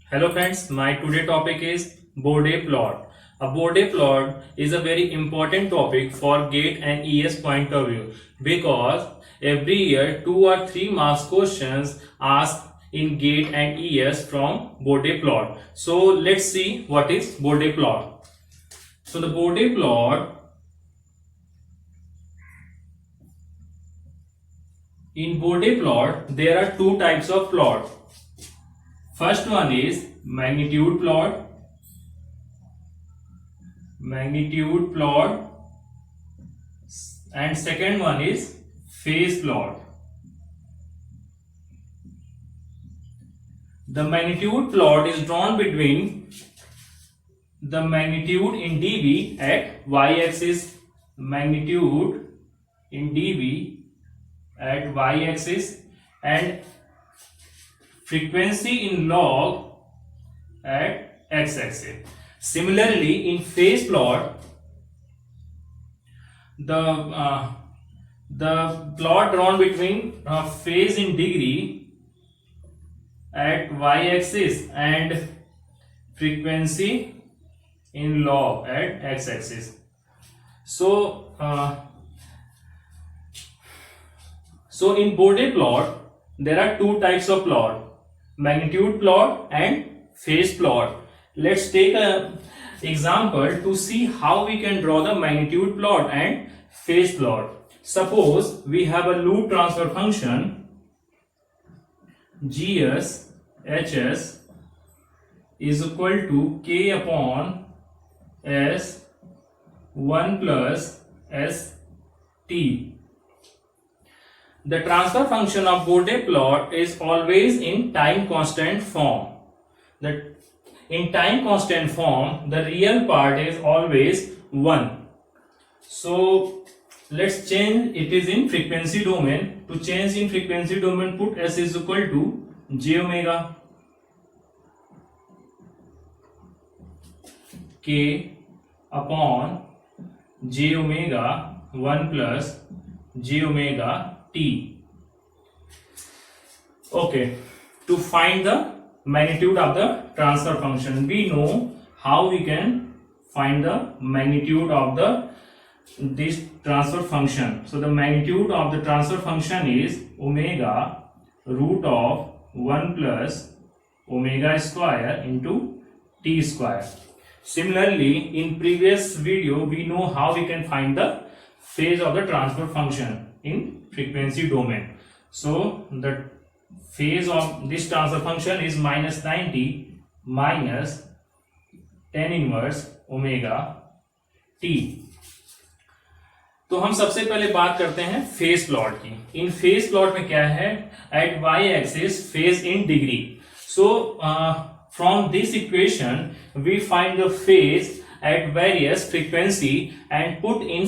Hello friends, my today topic is Bode plot. A Bode plot is a very important topic for GATE and ES point of view because every year 2 or 3 marks questions asked in GATE and ES from Bode plot. So let's see what is Bode plot. So the Bode plot, in Bode plot there are two types of plot. First one is magnitude plot, and second one is phase plot. The magnitude plot is drawn between the magnitude in dB at y-axis, magnitude in dB at y-axis, and frequency in log at x-axis. Similarly, in phase plot, the plot drawn between phase in degree at y-axis and frequency in log at x-axis. So in Bode plot, there are two types of plot: magnitude plot and phase plot. Let's take an example to see how we can draw the magnitude plot and phase plot. Suppose we have a loop transfer function GS HS is equal to K upon S 1 plus ST. The transfer function of Bode plot is always in time constant form. In time constant form, the real part is always 1. So let's change it is in frequency domain. To change in frequency domain, put S is equal to j omega K upon j omega 1 plus j omega T. Okay, to find the magnitude of the transfer function, we know how we can find the magnitude of this transfer function. So the magnitude of the transfer function is omega root of 1 plus omega square into t square. Similarly, in previous video we know how we can find the phase of the transfer function in frequency domain. So the phase of this transfer function is minus 90 minus tan inverse omega t. तो हम सबसे पहले बात करते हैं phase plot की. इन phase plot में क्या है? At Y axis phase in degree. So from this equation we find the phase at various frequency and put in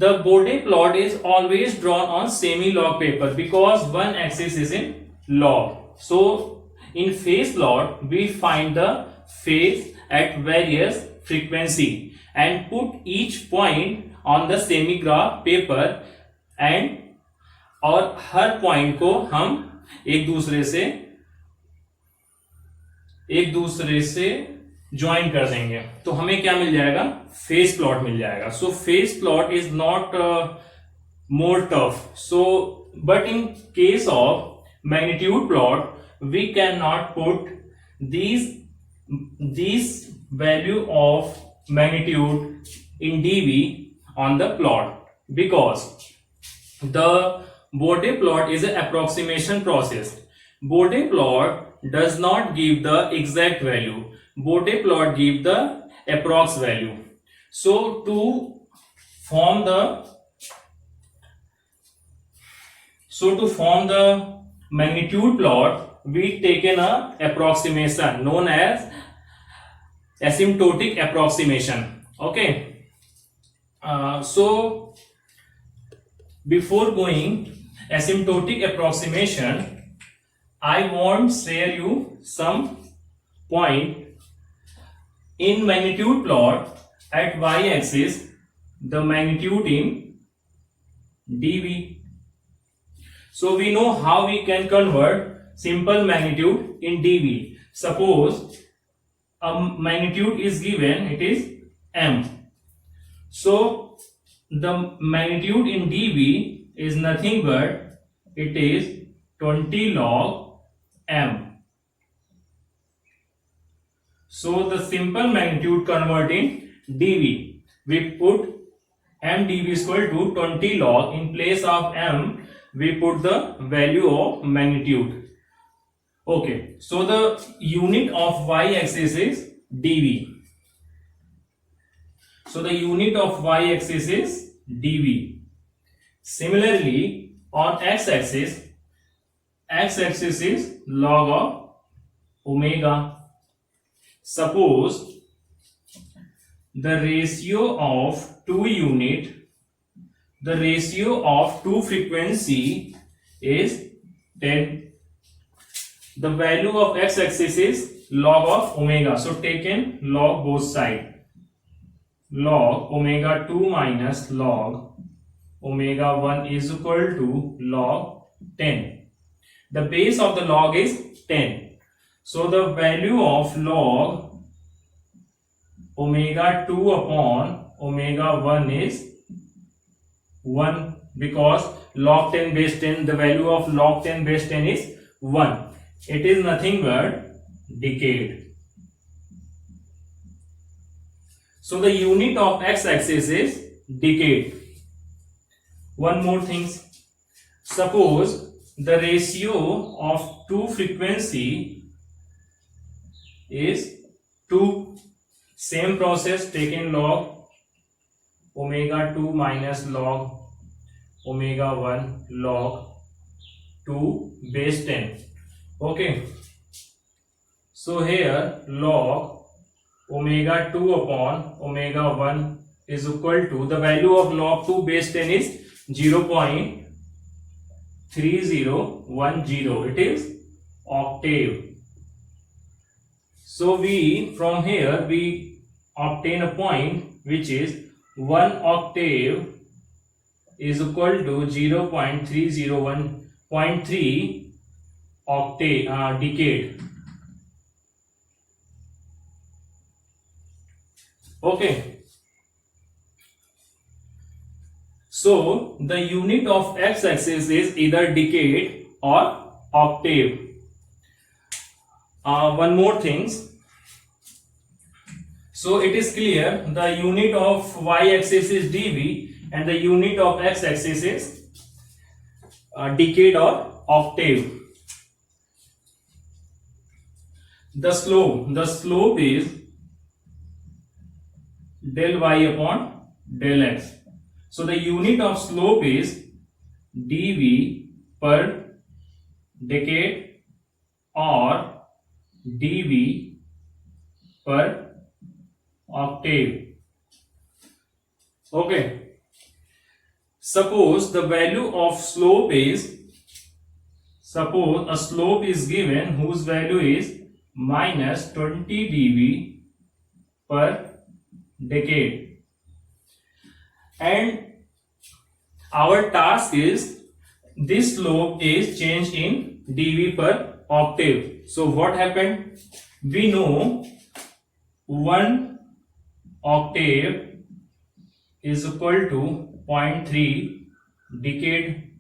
The Bode plot is always drawn on semi-log paper because one axis is in log. So in phase plot we find the phase at various frequency and put each point on the semi-graph paper and और हर point को हम एक दूसरे से join कर देंगे तो हमें क्या मिल जाएगा? फेज प्लॉट मिल जाएगा. So phase plot is not more tough. So but in case of magnitude plot we can not put these value of magnitude in dB on the plot because the Bode plot is an approximation process. Bode plot does not give the exact value. Bode plot give the approx value. So to form the magnitude plot, we taken a approximation known as asymptotic approximation. Okay. So before going asymptotic approximation, I want share you some point. In magnitude plot at y-axis, the magnitude in dB. So we know how we can convert simple magnitude in dV. Suppose a magnitude is given, it is m. So the magnitude in dV is nothing but it is 20 log m. So the simple magnitude convert in dV. We put m dV is equal to 20 log. In place of m, we put the value of magnitude. Okay, so the unit of y-axis is dV. So the unit of y-axis is dV. Similarly, on x-axis is log of omega. Suppose the ratio of two frequency is 10. The value of x-axis is log of omega. So taken log both sides. Log omega 2 minus log omega 1 is equal to log 10. The base of the log is 10. So the value of log omega 2 upon omega 1 is 1, because log 10 base 10, the value of log 10 base 10 is 1. It is nothing but decade. So the unit of x-axis is decade. One more thing. Suppose the ratio of two frequency is 2. Same process, taken log omega 2 minus log omega 1 log 2 base 10. Okay. So here log omega 2 upon omega 1 is equal to, the value of log 2 base 10 is 0.3010. It is octave. So from here we obtain a point which is 1 octave is equal to 0.301.3 octave decade. Okay. So the unit of x-axis is either decade or octave. One more thing. So it is clear the unit of y-axis is dV and the unit of x-axis is decade or octave. The slope is del y upon del x. So the unit of slope is dV per decade or dV per octave. Okay. Suppose the value of slope is, suppose a slope is given whose value is minus 20 dV per decade, and our task is this slope is changed in dV per octave. So what happened? We know 1 octave is equal to 0.3 decade.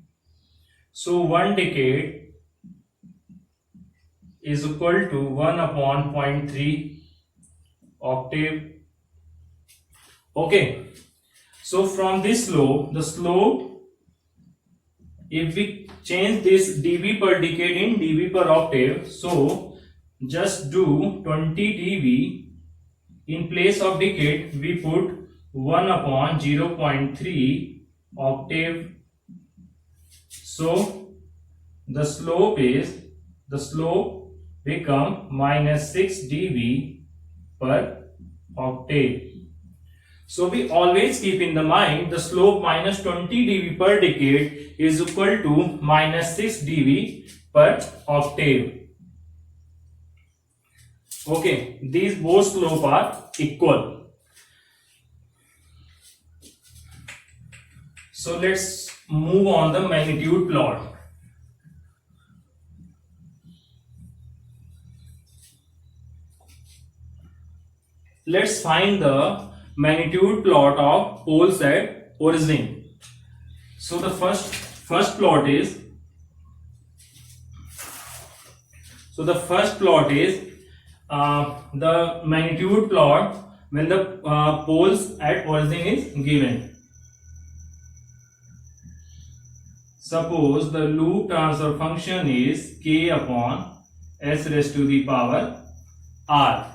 So 1 decade is equal to 1 upon 0.3 octave. Okay. So from this slope, the slope, if we change this dV per decade in dV per octave, so just do 20 dV. In place of decade, we put 1 upon 0.3 octave. So the slope become minus 6 dV per octave. So we always keep in the mind the slope minus 20 dV per decade is equal to minus 6 dV per octave. Okay, these both slopes are equal. So let's move on the magnitude plot. let's find the magnitude plot of poles at origin. So the first plot is the magnitude plot when the poles at origin is given. Suppose the loop transfer function is k upon s raised to the power r.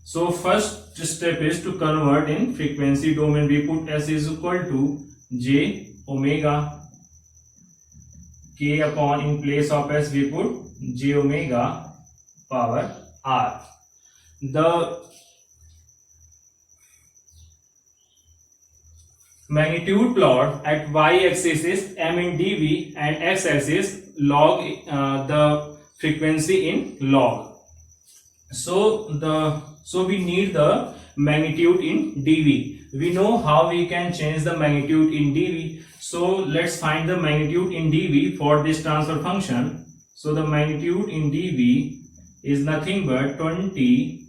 So first step is to convert in frequency domain. We put s is equal to j omega, k upon, in place of s we put j omega power r. The magnitude plot at y-axis is m in dV and x-axis log the frequency in log. So we need the magnitude in dV. We know how we can change the magnitude in dV. So let's find the magnitude in dV for this transfer function. So the magnitude in dV is nothing but 20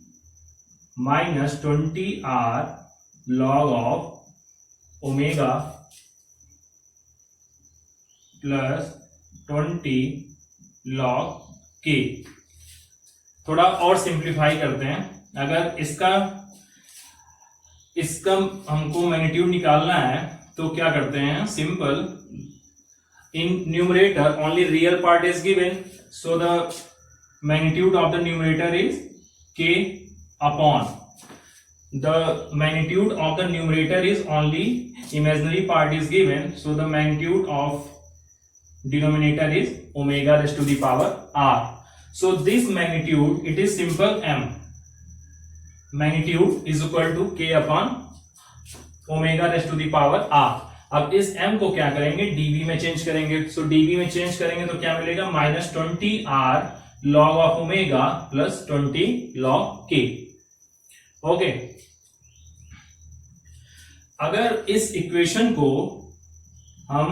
minus 20r log of omega plus 20 log k. थोड़ा और simplify करते हैं. अगर इसका हमको magnitude निकालना है तो क्या करते हैं, simple. In numerator only real part is given, so the magnitude of the numerator is k upon the magnitude of the numerator is only imaginary part is given, so the magnitude of denominator is omega raised to the power r. So this magnitude, it is simple m. Magnitude is equal to k upon omega raised to the power r. अब इस m को क्या करेंगे, dv में change करेंगे. So dv में change करेंगे तो क्या मिलेगा, minus 20r log of omega plus 20 log k. Okay. अगर इस इक्वेशन को हम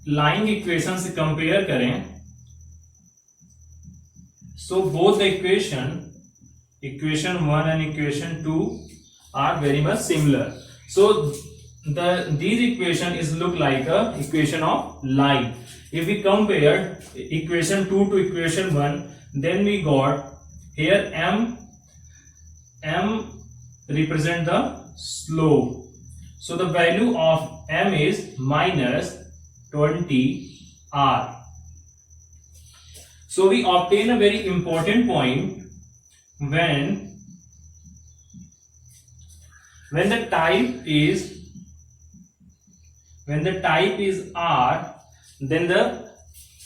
लाइन इक्वेशन से कंपेयर करें, so both the equation 1 and equation 2 are very much similar. So these equation is look like a equation of line. If we compare equation 2 to equation 1, then we got here m represent the slope. So the value of m is minus 20r. So we obtain a very important point when the type is r, then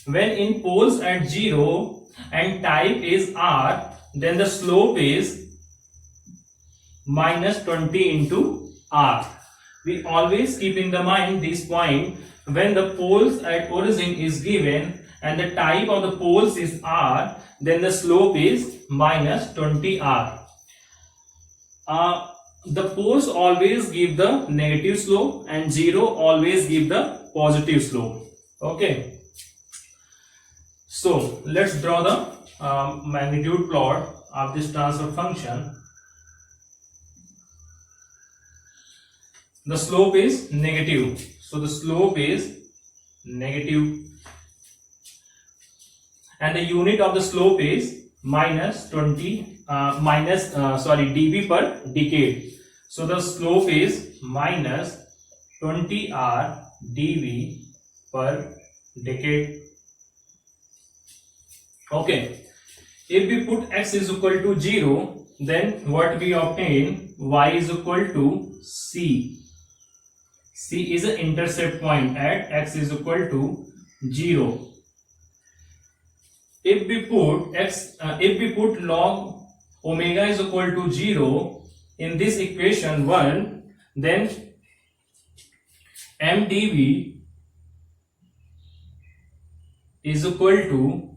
when in poles at 0 and type is r, then the slope is minus 20 into r. We always keep in the mind this point. When the poles at origin is given and the type of the poles is r, then the slope is minus 20r. The poles always give the negative slope and 0 always give the positive slope. Okay. So let's draw the magnitude plot of this transfer function. The slope is negative, so the slope is negative, and the unit of the slope is minus 20 dB per decade. So the slope is minus 20r dB per decade. Okay. If we put x is equal to 0, then what we obtain, y is equal to c. C is an intercept point at x is equal to 0. If we put log omega is equal to 0 in this equation 1, then m dv is equal to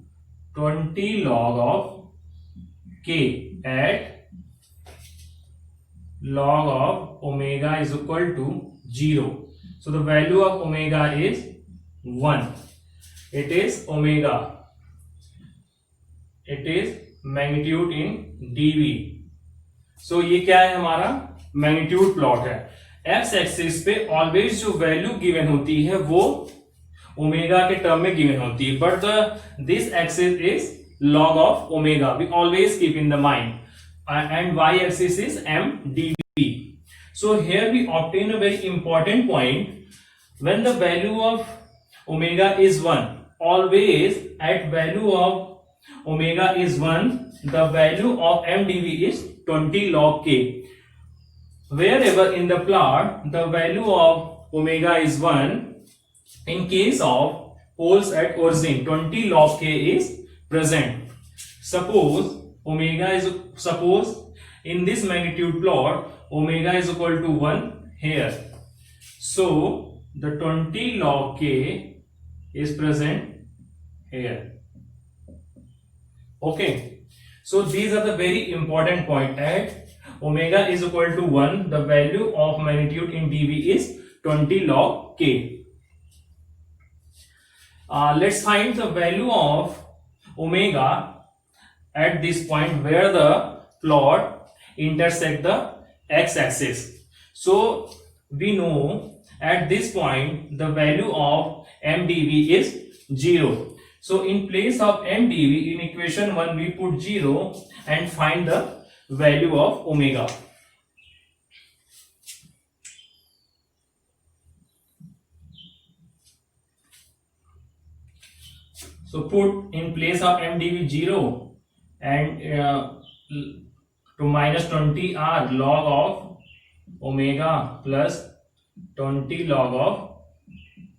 20 log of k at log of omega is equal to 0. So the value of omega is 1. It is omega. It is magnitude in dV. सो ये क्या है, हमारा magnitude plot है। X axis पे always जो value given होती है वो ओमेगा के टर्म में गिवन होती है, but this axis is log of omega, we always keep in the mind, and y axis is mdv. So here we obtain a very important point. When the value of omega is 1, always at value of omega is 1, the value of mdv is 20 log k. Wherever in the plot the value of omega is 1, in case of poles at origin 20 log k is present. Suppose in this magnitude plot omega is equal to 1 here, so the 20 log k is present here. Okay, so these are the very important point. At omega is equal to 1, the value of magnitude in dV is 20 log k. Let's find the value of omega at this point where the plot intersect the x-axis. So we know at this point the value of mdv is 0. So in place of mdv in equation 1 we put 0 and find the value of omega. So put in place of mdv 0 and to minus 20 r log of omega plus 20 log of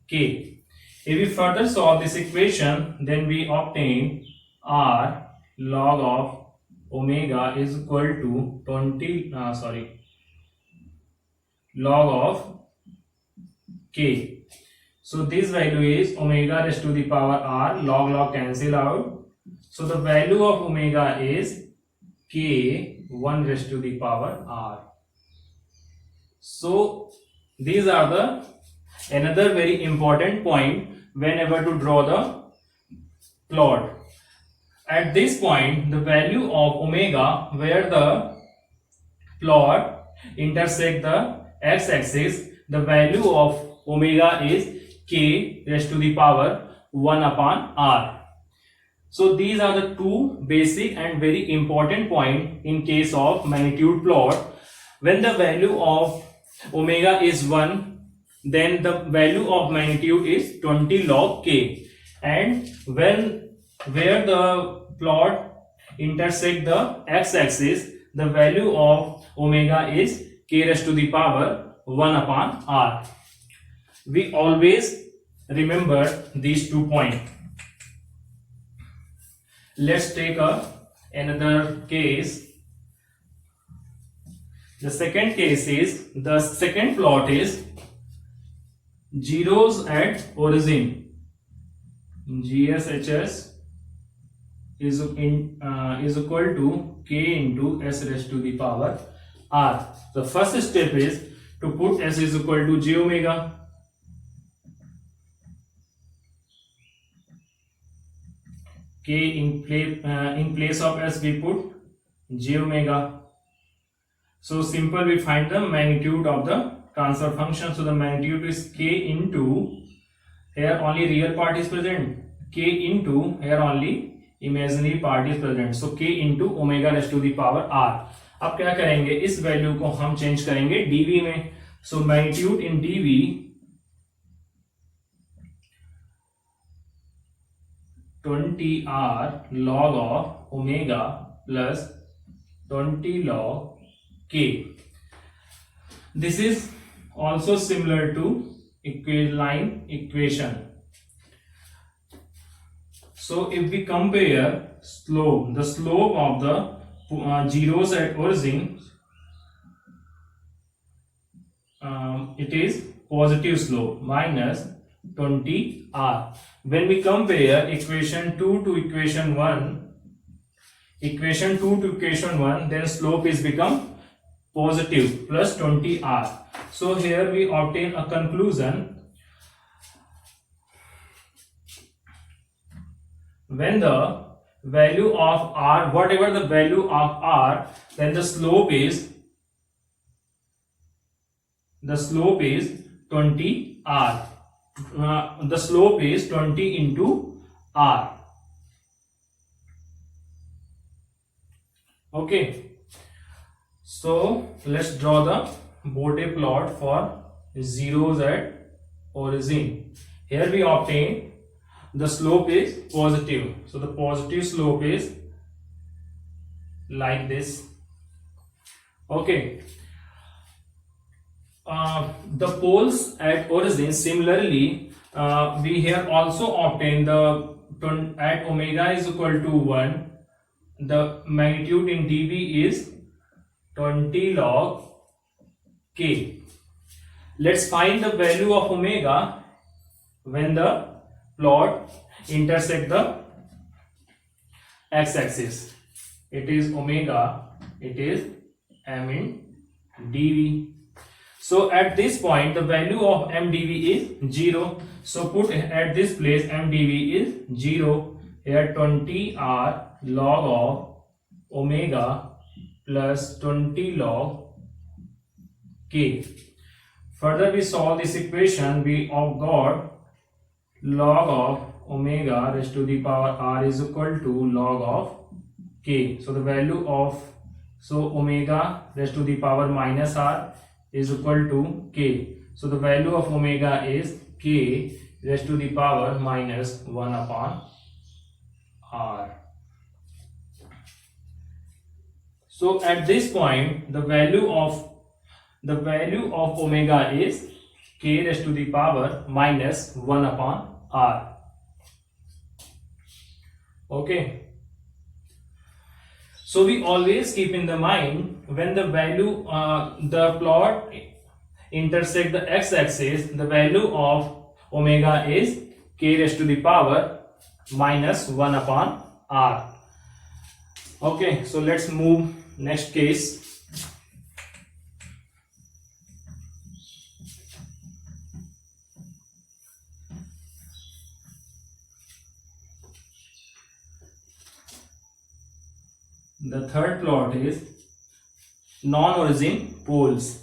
k. If we further solve this equation, then we obtain r log of omega is equal to log of k. So this value is omega raised to the power r, log cancel out. So the value of omega is k 1 raised to the power r. So these are the another very important point whenever to draw the plot. At this point the value of omega where the plot intersect the x-axis, the value of omega is k raised to the power 1 upon r. So these are the two basic and very important point in case of magnitude plot. When the value of omega is 1, then the value of magnitude is 20 log k, and where the plot intersect the x-axis, the value of omega is k raised to the power 1 upon r. We always remember these 2 points. Let's take another case. The second case is, the second plot is zeros at origin. GSHS is equal to k into s raised to the power r. The first step is to put s is equal to j omega. K in place of s we put j omega. So simple, we find the magnitude of the transfer function. So the magnitude is k into, here only real part is present, k into, here only imaginary part is present. So k into omega raised to the power r. अब क्या करेंगे, इस value को हम change करेंगे dv में. So magnitude in dv 20r log of omega plus 20 log k. This is also similar to line equation. So if we compare slope, the slope of the zeros at origin, it is positive slope minus 20r. When we compare equation 2 to equation 1, then slope is become positive plus 20r. So here we obtain a conclusion. When the value of r, whatever the value of r, then the slope is 20 r. The slope is 20 into r. Okay, so let's draw the Bode plot for zeros at origin. Here we obtain the slope is positive, so the positive slope is like this. Okay, the poles at origin, similarly we here also obtain the at omega is equal to 1, the magnitude in dB is 20 log k. Let's find the value of omega when the plot intersect the x-axis. It is omega, it is m in dV. So at this point the value of mdv is 0. So put at this place mdv is 0. Here 20 r log of omega plus 20 log k. Further we solve this equation, we got log of omega raised to the power r is equal to log of k. So the value of, so omega raised to the power minus r is equal to k. So the value of omega is k raised to the power minus 1 upon r. So at this point the value of omega is k raised to the power minus 1 upon r. Okay, so we always keep in the mind when the value the plot intersect the x-axis, the value of omega is k raised to the power minus 1 upon r. Okay, so let's move next case. The third plot is non-origin poles.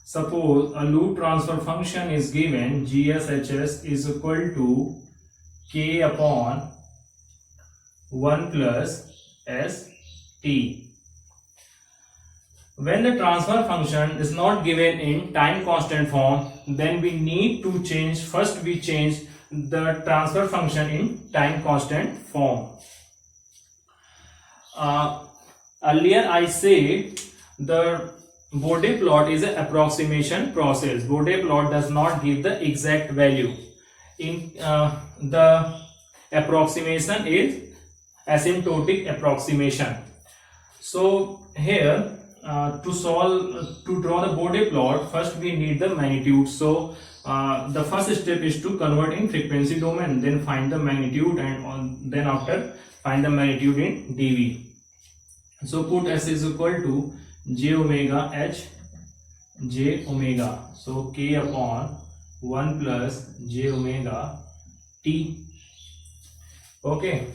Suppose a loop transfer function is given, GSHS is equal to k upon 1 plus st. When the transfer function is not given in time constant form, then we need to change, first we change the transfer function in time constant form. Earlier I said the Bode plot is an approximation process. Bode plot does not give the exact value. In the approximation is asymptotic approximation. So here to draw the Bode plot, first we need the magnitude. So the first step is to convert in frequency domain, then find the magnitude, and then after find the magnitude in dV. So put S is equal to j omega h j omega. So k upon 1 plus j omega t. Okay.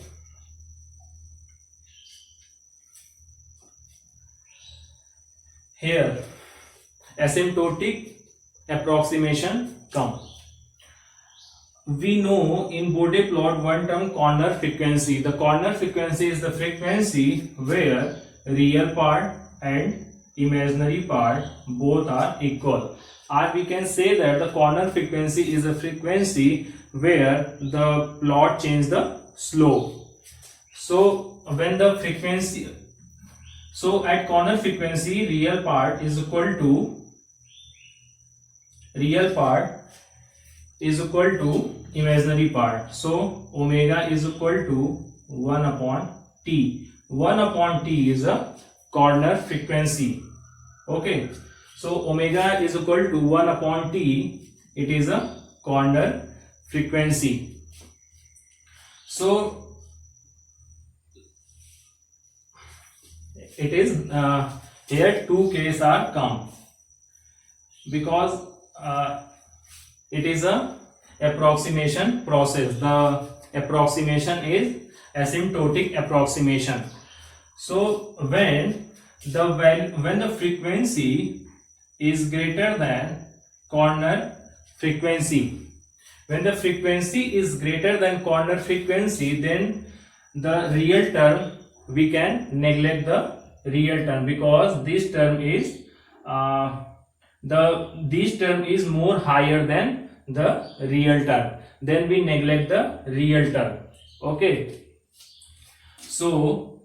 Here asymptotic approximation come. We know in Bode plot one term corner frequency. The corner frequency is the frequency where real part and imaginary part both are equal. Or we can say that the corner frequency is a frequency where the plot changes the slope. So when the frequency, so at corner frequency real part is equal to imaginary part. So omega is equal to 1 upon t. 1 upon t is a corner frequency. Okay, so omega is equal to 1 upon t. It is a corner frequency. So it is here two cases are come because it is a approximation process. The approximation is asymptotic approximation. So when the frequency is greater than corner frequency, when the frequency is greater than corner frequency, then the real term, we can neglect the real term, because this term is this term is more higher than the real term. Then we neglect the real term. Okay, so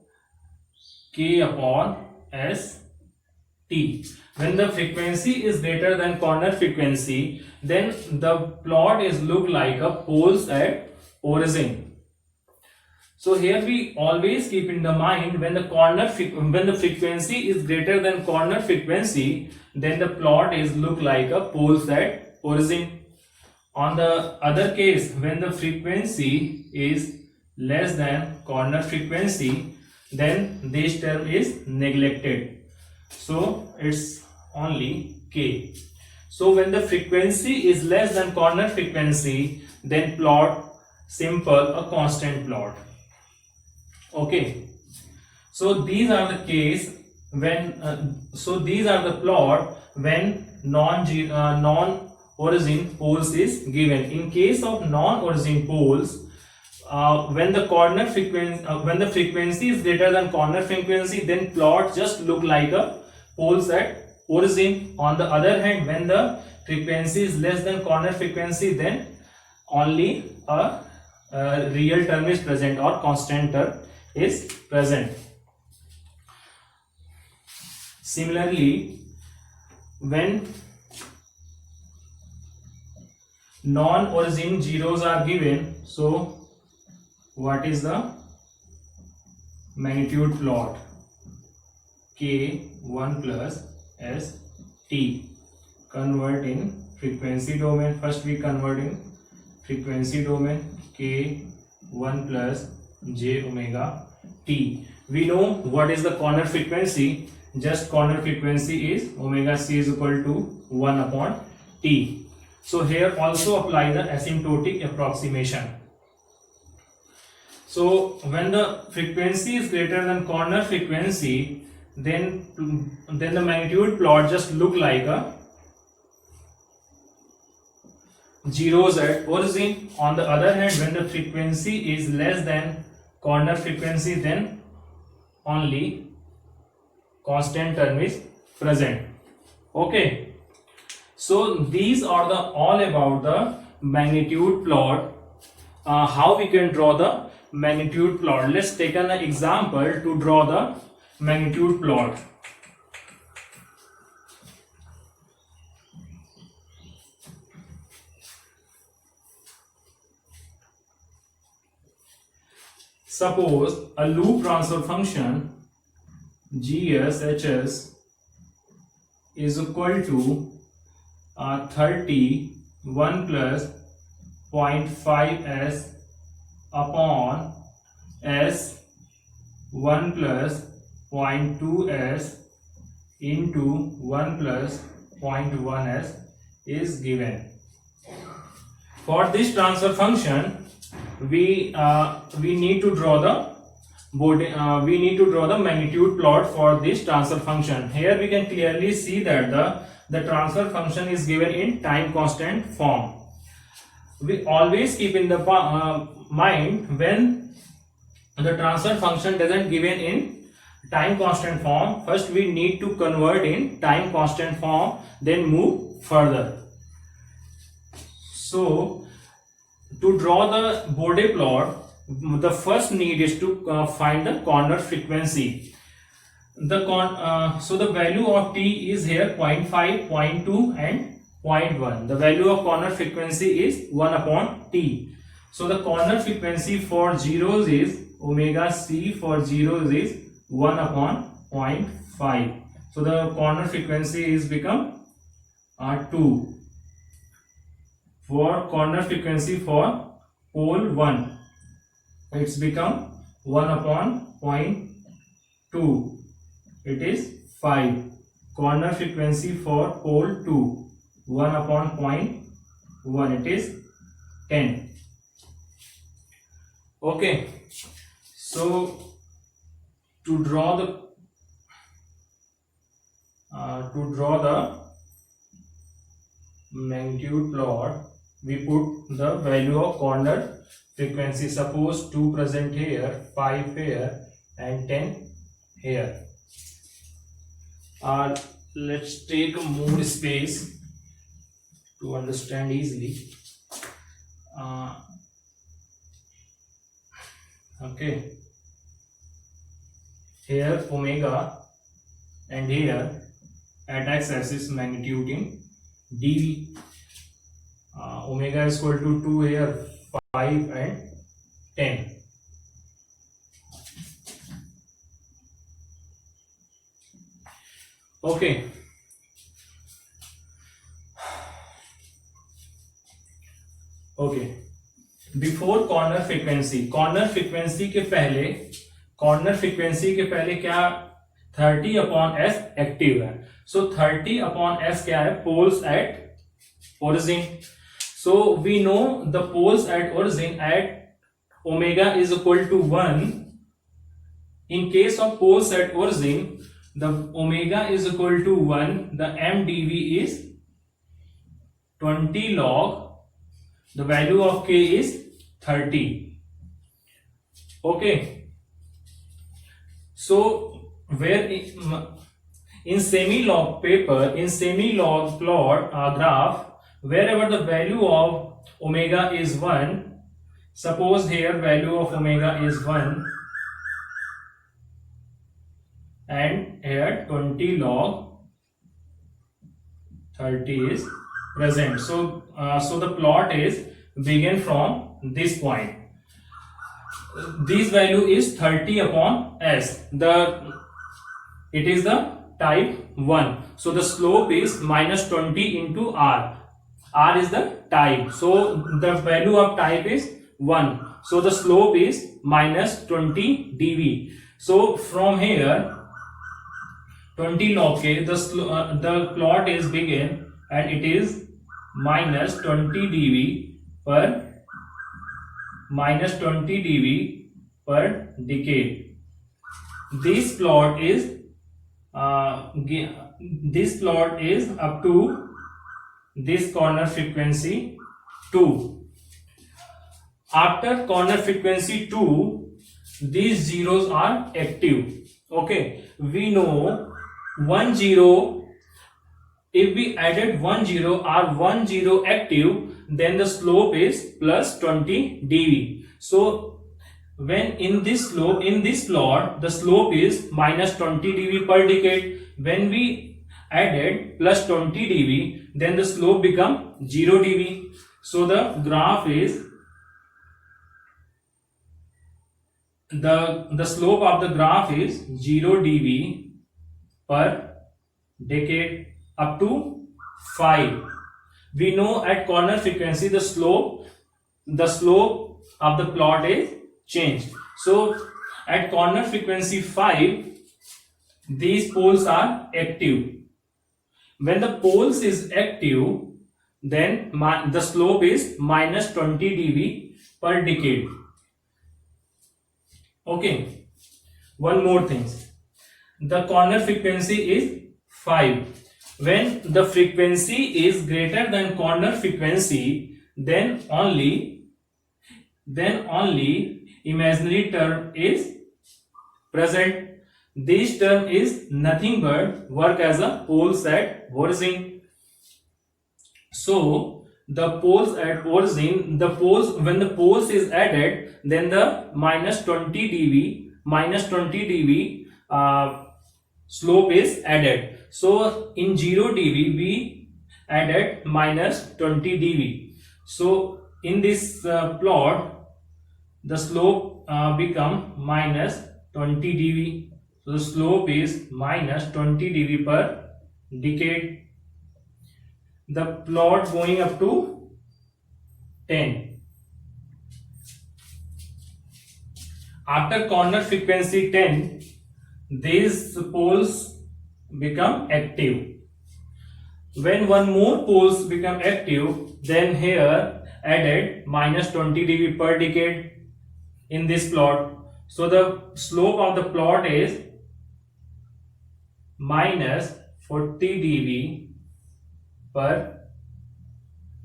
K upon S T. When the frequency is greater than corner frequency, then the plot is look like a poles at origin. So here we always keep in the mind, when the frequency is greater than corner frequency, then the plot is look like a poles at origin. On the other case, when the frequency is less than corner frequency, then this term is neglected. So it's only K. So when the frequency is less than corner frequency, then plot simple a constant plot. Okay. So these are the case when these are the plot when non-origin poles is given. In case of non-origin poles, when the frequency is greater than corner frequency, then plot just look like a poles at origin. On the other hand, when the frequency is less than corner frequency, then only a real term is present or constant term is present. Similarly, when non-origin zeros are given, so what is the magnitude plot? K1 plus ST. Convert in frequency domain. First we convert in frequency domain. K1 plus j omega t. We know what is the corner frequency. Just corner frequency is omega c is equal to 1 upon t. So here also apply the asymptotic approximation. So when the frequency is greater than corner frequency, then the magnitude plot just look like a zeros at origin. On the other hand, when the frequency is less than corner frequency, then only constant term is present. Okay, so these are the all about the magnitude plot. How we can draw the magnitude plot? Let's take an example to draw the magnitude plot. Suppose a loop transfer function GSHS is equal to 31 plus 0.5s upon s 1 plus 0.2s into 1 plus 0.1s is given. For this transfer function, we need to draw the magnitude plot for this transfer function. Here we can clearly see that the transfer function is given in time constant form. We always keep in the mind, when the transfer function doesn't given in time constant form, first we need to convert in time constant form, then move further. So to draw the Bode plot, the first need is to find the corner frequency. So the value of t is here 0.5, 0.2 and 0.1. The value of corner frequency is 1 upon t. So the corner frequency for zeros is omega c, for zeros is 1 upon 0.5. So the corner frequency is become 2. For corner frequency for pole 1, it's become 1 upon 0.2. It is 5. Corner frequency for pole 2, 1 upon 0.1, it is 10. Okay, So to draw the magnitude plot, we put the value of corner frequency. Suppose 2 present here, 5 here and 10 here. Let's take more space to understand easily. Okay, here omega and here at x-axis magnitude in dV. Omega is equal to 2 here, 5 and 10. Okay, before corner frequency के पहले क्या 30 upon S active है. सो 30 upon S क्या है? Poles at origin. So we know the poles at origin at omega is equal to 1. In case of poles at origin, the omega is equal to 1. The mdv is 20 log. The value of k is 30. Okay. So where in semi-log paper, in semi-log plot graph, wherever the value of omega is 1, suppose here value of omega is 1 and here 20 log 30 is present. So the plot is begin from this point. This value is 30 upon s. It is the type 1. So the slope is minus 20 into r. R is the type. So the value of type is 1. So the slope is minus 20 dV. So from here 20 log k, the plot is begin and it is minus 20 dV per decade. This plot is up to this corner frequency 2. After corner frequency 2, these zeros are active. Okay, we know 1 0. If we added 1 0 or 1 0 active, then the slope is plus 20 dV. So when in this plot the slope is minus 20 dV per decade. When we added plus 20 dV, then the slope become 0 dV. So the graph is the slope of the graph is 0 dV per decade up to 5. We know at corner frequency the slope of the plot is changed. So at corner frequency 5, these poles are active. When the poles is active, then the slope is minus 20 dV per decade. Okay, one more thing. The corner frequency is 5. When the frequency is greater than corner frequency, then only imaginary term is present. This term is nothing but work as a poles at origin. So the poles at origin, when the poles is added, then the minus 20 dV slope is added. So in 0 dV we added minus 20 dV. So in this plot the slope become minus 20 dV. So the slope is minus 20 dV per decade. The plot going up to 10. After corner frequency 10, these poles become active. When one more poles become active, then here added minus 20 dV per decade in this plot. So the slope of the plot is minus 40 dB per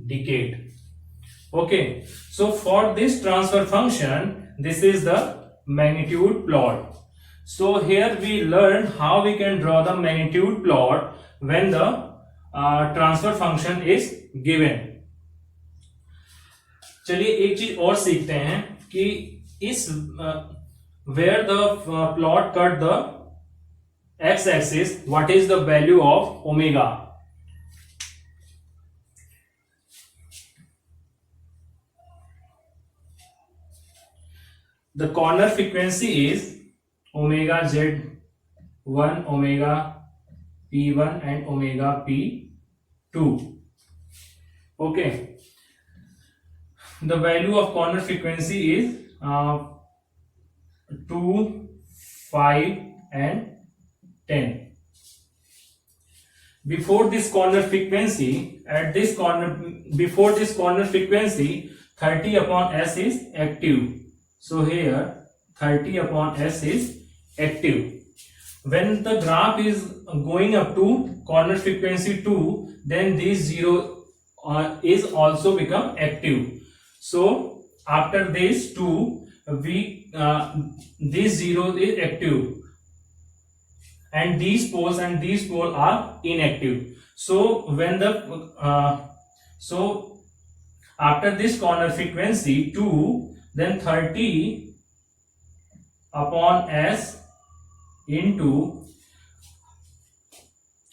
decade. Okay, so for this transfer function, this is the magnitude plot. So here we learned how we can draw the magnitude plot when the transfer function is given. चलिए एक चीज और सीखते हैं कि इस where the plot cut the x-axis, what is the value of omega? The corner frequency is omega z1, omega p1 and omega p2. Okay, the value of corner frequency is 2, 5 and 10. Before this corner frequency, before this corner frequency, 30 upon s is active. So here 30 upon s is active. When the graph is going up to corner frequency 2, then this 0 is also become active. So after this 2, this 0 is active, and these poles are inactive. So when the so after this corner frequency 2, then 30 upon s into,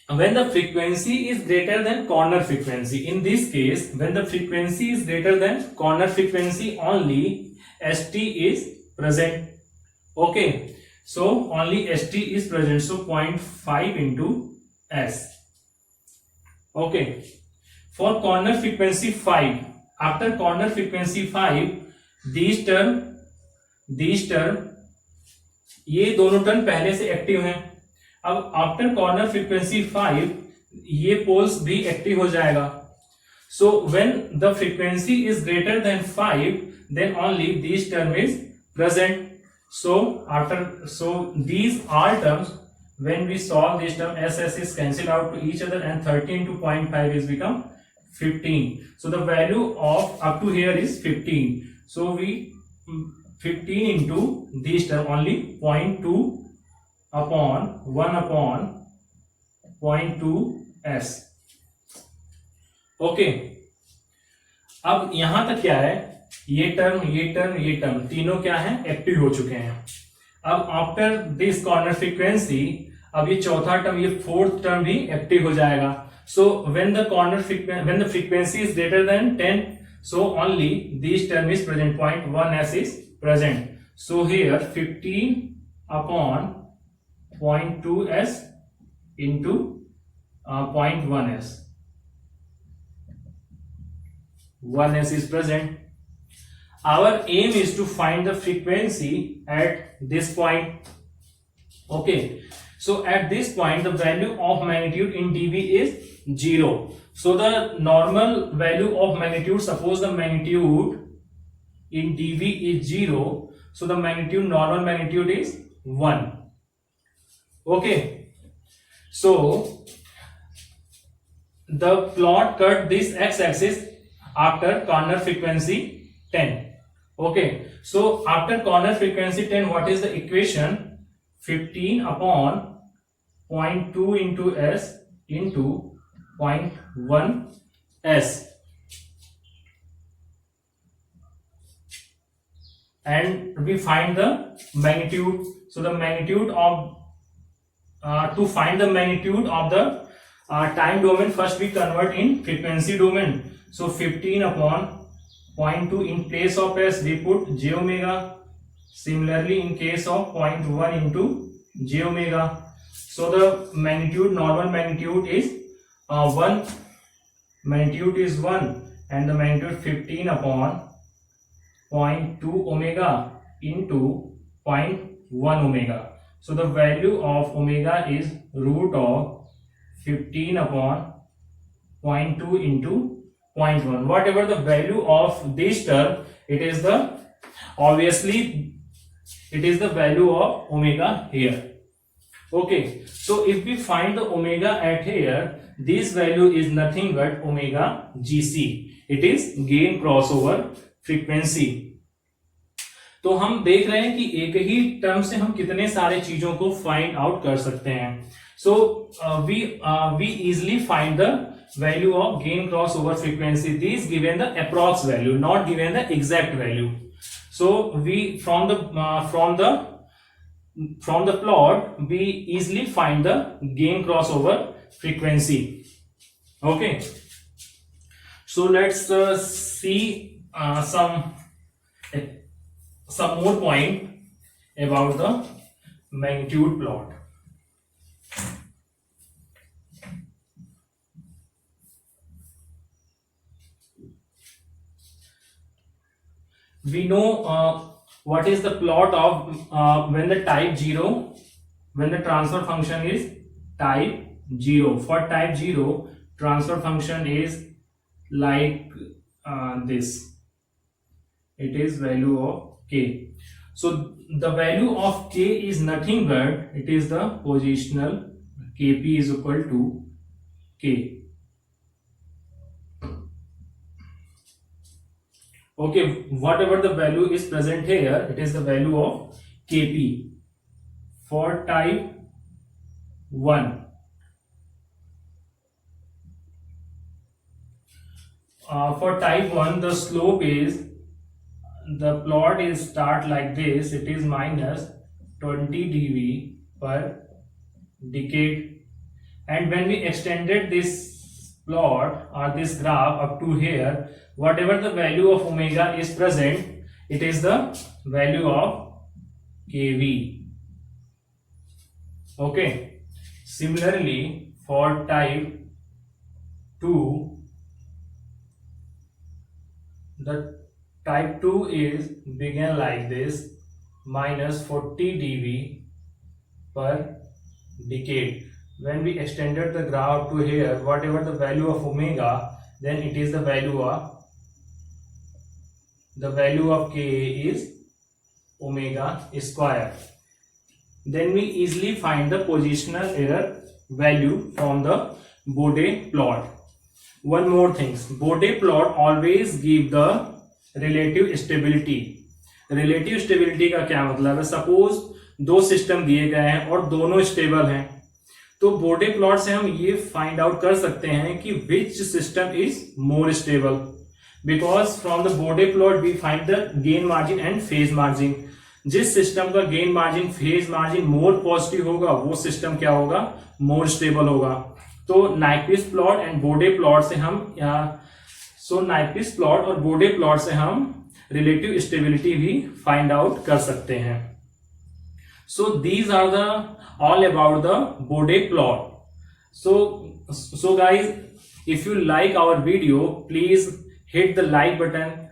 when the frequency is greater than corner frequency, in this case when the frequency is greater than corner frequency, only st is present. Okay, so only st is present, so 0.5 into s. Okay, for corner frequency 5, after corner frequency 5, these term ये दोनों term पहले से active हैं. अब after corner frequency 5 ये poles भी active हो जाएगा. So when the frequency is greater than 5, then only this term is present. So these all terms, when we solve this term, SS is cancelled out to each other, and 13 to 0.5 is become 15. So the value of up to here is 15. So we 15 into this term, only 0.2 upon 1 upon 0.2 s. Okay, अब यहां तक क्या है, ये term तीनों क्या है, active हो चुके हैं. अब आफ्टर दिस कॉर्नर फ्रीक्वेंसी, अब ये चौथा टर्म, ये फोर्थ टर्म भी एक्टिव हो जाएगा. So when the frequency is greater than 10, so only this term is present, 0.1 s is present. So here 15 upon 0.2 s into 0.1 s. 1 s is present. Our aim is to find the frequency at this point. Okay, so at this point the value of magnitude in dB is 0. So the normal value of magnitude, suppose the magnitude in dB is 0, so the normal magnitude is 1. Okay, so the plot cut this x-axis after corner frequency 10. Okay, so after corner frequency 10, what is the equation? 15 upon 0.2 into s into 0.1 s, and we find the magnitude. So the magnitude of to find the magnitude of the time domain, first we convert in frequency domain. So 15 upon 0.2, in place of s we put j omega. Similarly in case of 0.1 into j omega. So the magnitude, normal magnitude is 1. Magnitude is 1, and the magnitude 15 upon 0.2 omega into 0.1 omega. So the value of omega is root of 15 upon 0.2 into 0.1. Whatever the value of this term, it is the, obviously it is the value of omega here. Okay, so if we find the omega at here, this value is nothing but omega gc. It is gain crossover frequency. तो हम देख रहे हैं कि एक ही term से हम कितने सारे चीजों को फाइंड आउट कर सकते हैं. So we easily find the value of gain crossover frequency. These given the approx value, not given the exact value. So we from the plot we easily find the gain crossover frequency. Okay, so let's see some more point about the magnitude plot. We know what is the plot of when the type 0, when the transfer function is type 0. For type 0, transfer function is like this. It is value of k. So the value of k is nothing but it is the positional. Kp is equal to k. Okay, whatever the value is present here, it is the value of Kp. For type 1, the slope is, the plot is start like this. It is minus 20 dV per decade, and when we extended this plot or this graph up to here, whatever the value of omega is present, it is the value of kV. Okay, similarly for type 2, the type 2 is begin like this, minus 40 dV per decade. When we extended the graph to here, whatever the value of omega, then it is the value of Ka is omega square. Then we easily find the positional error value from the Bode plot. One more thing, Bode plot always give the relative stability. Relative stability का क्या मतलब है? Suppose दो system दिए गए हैं और दोनों स्टेबल हैं, तो बोडे प्लॉट से हम ये फाइंड आउट कर सकते हैं कि which system is more stable, because from the Bode plot we find the gain margin and phase margin. जिस सिस्टम का gain margin phase margin more positive होगा वो सिस्टम क्या होगा? मोर स्टेबल होगा. तो Nyquist plot and Bode plot से हम नाइक्विस्ट प्लॉट और बोडे प्लॉट से हम रिलेटिव स्टेबिलिटी भी फाइंड आउट कर सकते हैं. So these are the all about the Bode plot. So guys, if you like our video, please hit the like button